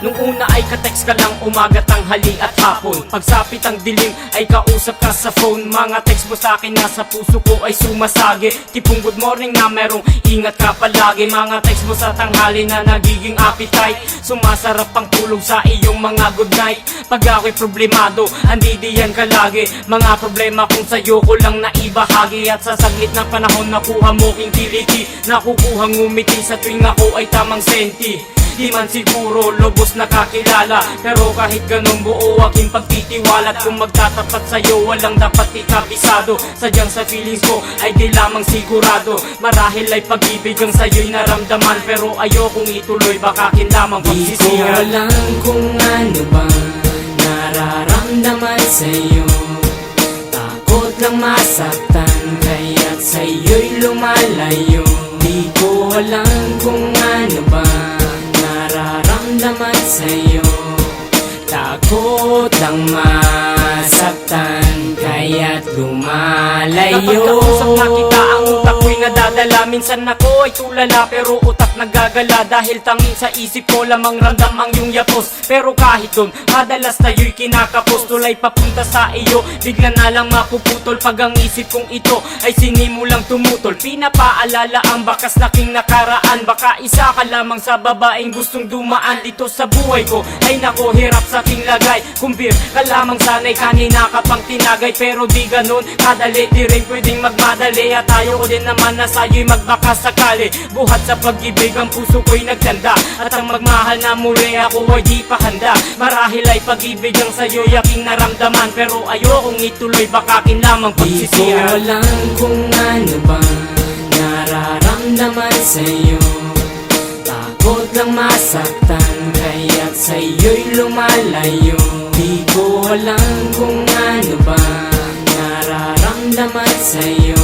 Nung una ay ka-text ka lang umaga, tanghali at hapon. Pagsapit ang dilim ay kausap ka sa phone. Mga text mo sa'kin nasa puso ko ay sumasagi. Tipong good morning na merong ingat ka palagi. Mga text mo sa tanghali na nagiging appetite. Sumasarap ang tulog sa iyong mga good night. Pag ako'y problemado, andidiyan ka lagi. Mga problema kung sa'yo ko lang naibahagi. At sa saglit na panahon nakuha mo king kiliti. Nakukuha ngumiti sa tuwing ako ay tamang senti. Di man siguro lubos nakakilala, pero kahit ganun buo aking pagtitiwala. At kung magtatapat sa'yo walang dapat ikabisado. Sadyang sa feelings ko ay di lamang sigurado. Marahil ay pag-ibig ang sa'yo'y naramdaman, pero ayokong ituloy baka kinlamang pagsisihan. Di ko alam kung ano ba nararamdaman sa'yo. Takot lang masaktan kaya't sa'yo'y lumalayo. Di ko alam kung ano ba nararamdaman sa'yo. Takot lang masaktan kaya't lumalayo. Kapag kausap na kita ang utak ko'y nadadala. Minsan ako ay tulala pero utak naggagala. Dahil tanging sa isip ko lamang ramdam ang iyong yapos. Pero kahit dun, madalas tayo'y kinakapos. Tulay papunta sa iyo, bigla na lang mapuputol. Pag ang isip kong ito ay sinimulang tumutol. Pinapaalala ang bakas na king nakaraan. Baka isa ka lamang sa babaeng gustong dumaan dito sa buhay ko. Ay nako, hirap sa aking lagay. Kumbir ka lamang sanay, kanina ka pang tinagay. Pero di ganun kadali, di rin pwedeng magmadali. At tayo ko din naman na sa'yo'y magbakas sakali. Buhat sa pag-ibig ang puso ko'y nagtanda. At ang magmahal na muli ako ay di pa handa. Marahil ay pag-ibig ang sa'yo'y aking naramdaman, pero ayokong ituloy baka kinlamang pagsisihan. Di ko alam kung ano ba nararamdaman sa'yo. Takot lang masaktan kaya't sa'yo'y lumalayo. Di ko alam kung ano ba nararamdaman sa'yo.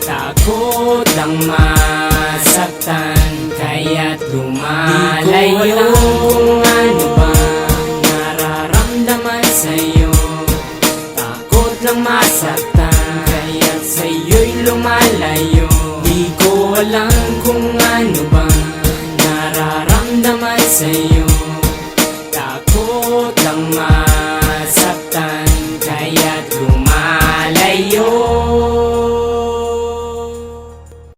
Takot lang masaktan kaya't lumalayo. Di ko alam kung ano ba nararamdaman sa'yo. Takot lang masaktan kaya't sa'yo'y lumalayo. Di ko alam kung ano ba nararamdaman sa'yo. Takot lang